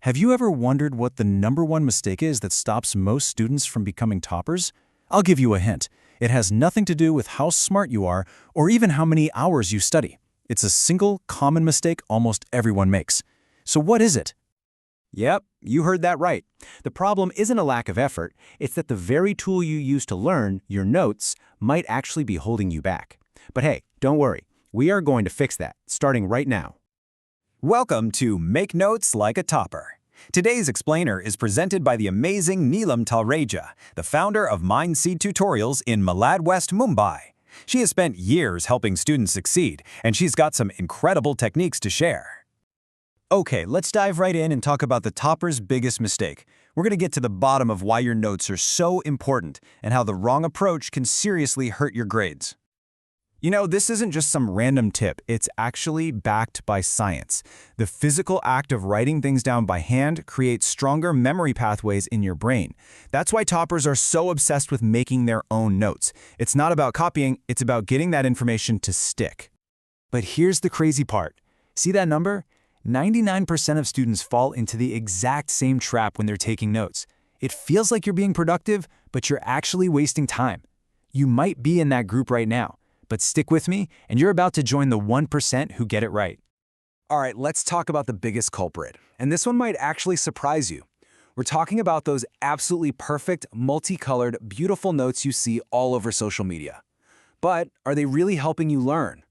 Have you ever wondered what the #1 mistake is that stops most students from becoming toppers? I'll give you a hint. It has nothing to do with how smart you are or even how many hours you study. It's a single, common mistake almost everyone makes. So what is it? Yep, you heard that right. The problem isn't a lack of effort, it's that the very tool you use to learn, your notes, might actually be holding you back. But hey, don't worry. We are going to fix that, starting right now. Welcome to Make Notes Like a Topper. Today's explainer is presented by the amazing Neelam Talreja, the founder of Mindseed Tutorials in Malad West, Mumbai. She has spent years helping students succeed, and she's got some incredible techniques to share. Okay, let's dive right in and talk about the topper's biggest mistake. We're going to get to the bottom of why your notes are so important and how the wrong approach can seriously hurt your grades. You know, this isn't just some random tip, it's actually backed by science. The physical act of writing things down by hand creates stronger memory pathways in your brain. That's why toppers are so obsessed with making their own notes. It's not about copying, it's about getting that information to stick. But here's the crazy part. See that number? 99% of students fall into the exact same trap when they're taking notes. It feels like you're being productive, but you're actually wasting time. You might be in that group right now. But stick with me, and you're about to join the 1% who get it right. All right, let's talk about the biggest culprit. And this one might actually surprise you. We're talking about those absolutely perfect, multicolored, beautiful notes you see all over social media. But are they really helping you learn?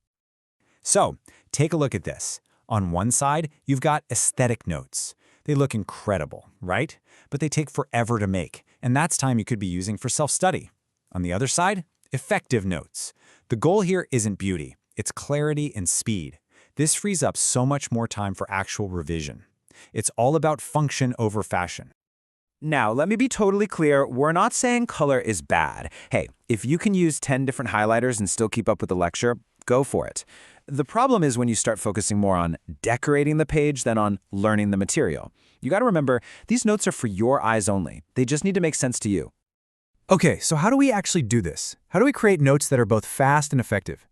So, take a look at this. On one side, you've got aesthetic notes. They look incredible, right? But they take forever to make, and that's time you could be using for self-study. On the other side, effective notes. The goal here isn't beauty, it's clarity and speed. This frees up so much more time for actual revision. It's all about function over fashion. Now, let me be totally clear, we're not saying color is bad. Hey, if you can use 10 different highlighters and still keep up with the lecture, go for it. The problem is when you start focusing more on decorating the page than on learning the material. You gotta remember, these notes are for your eyes only. They just need to make sense to you. Okay, so how do we actually do this? How do we create notes that are both fast and effective?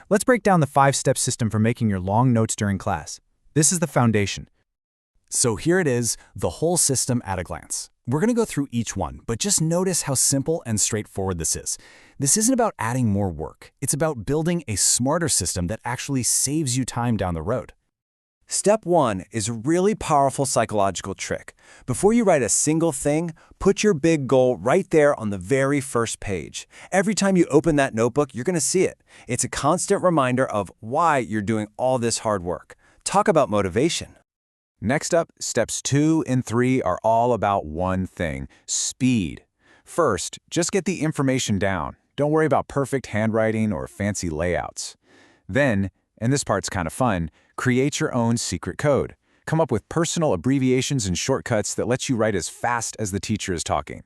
Let's break down the 5-step system for making your long notes during class. This is the foundation. So here it is, the whole system at a glance. We're going to go through each one, but just notice how simple and straightforward this is. This isn't about adding more work. It's about building a smarter system that actually saves you time down the road. Step 1 is a really powerful psychological trick. Before you write a single thing, put your big goal right there on the very first page. Every time you open that notebook, you're going to see it. It's a constant reminder of why you're doing all this hard work. Talk about motivation. Next up, steps 2 and 3 are all about one thing: speed. First, just get the information down. Don't worry about perfect handwriting or fancy layouts. Then, and this part's kind of fun, create your own secret code. Come up with personal abbreviations and shortcuts that let you write as fast as the teacher is talking.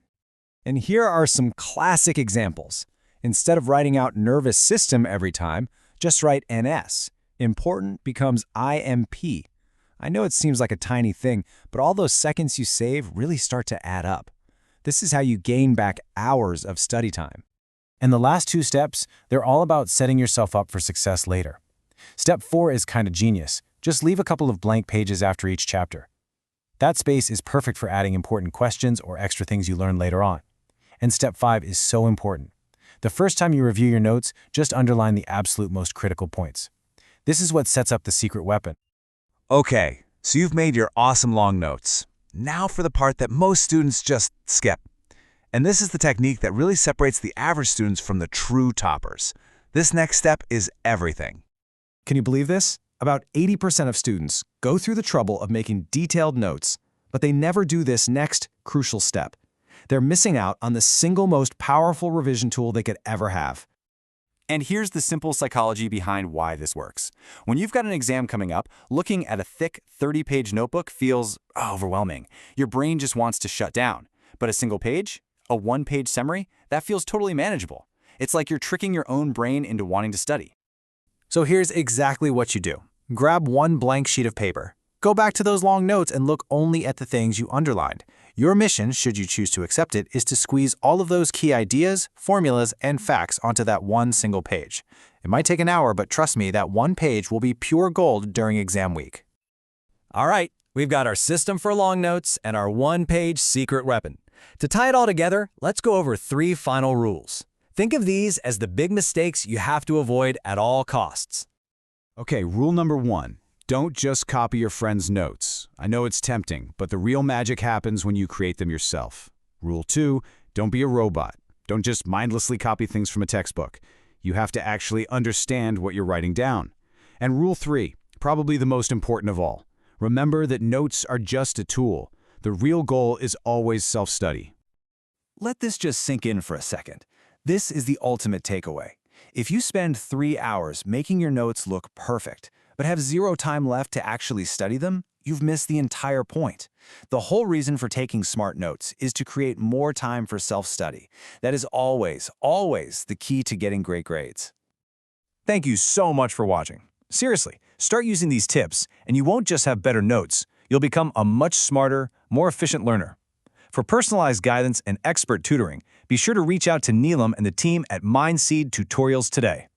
And here are some classic examples. Instead of writing out nervous system every time, just write NS. Important becomes IMP. I know it seems like a tiny thing, but all those seconds you save really start to add up. This is how you gain back hours of study time. And the last 2 steps, they're all about setting yourself up for success later. Step 4 is kind of genius. Just leave a couple of blank pages after each chapter. That space is perfect for adding important questions or extra things you learn later on. And step 5 is so important. The first time you review your notes, just underline the absolute most critical points. This is what sets up the secret weapon. Okay, so you've made your awesome long notes. Now for the part that most students just skip. And this is the technique that really separates the average students from the true toppers. This next step is everything. Can you believe this? About 80% of students go through the trouble of making detailed notes, but they never do this next crucial step. They're missing out on the single most powerful revision tool they could ever have. And here's the simple psychology behind why this works. When you've got an exam coming up, looking at a thick 30-page notebook feels overwhelming. Your brain just wants to shut down. But a single page, a 1-page summary, that feels totally manageable. It's like you're tricking your own brain into wanting to study. So here's exactly what you do. Grab one blank sheet of paper. Go back to those long notes and look only at the things you underlined. Your mission, should you choose to accept it, is to squeeze all of those key ideas, formulas, and facts onto that one single page. It might take an hour, but trust me, that one page will be pure gold during exam week. All right, We've got our system for long notes and our one-page secret weapon. To tie it all together, let's go over 3 final rules. Think of these as the big mistakes you have to avoid at all costs. Okay, rule number 1. Don't just copy your friend's notes. I know it's tempting, but the real magic happens when you create them yourself. Rule 2. Don't be a robot. Don't just mindlessly copy things from a textbook. You have to actually understand what you're writing down. And rule 3, probably the most important of all. Remember that notes are just a tool. The real goal is always self-study. Let this just sink in for a second. This is the ultimate takeaway. If you spend 3 hours making your notes look perfect, but have 0 time left to actually study them, you've missed the entire point. The whole reason for taking smart notes is to create more time for self-study. That is always, always the key to getting great grades. Thank you so much for watching. Seriously, start using these tips, and you won't just have better notes, you'll become a much smarter, more efficient learner. For personalized guidance and expert tutoring, be sure to reach out to Neelam and the team at Mindseed Tutorials today.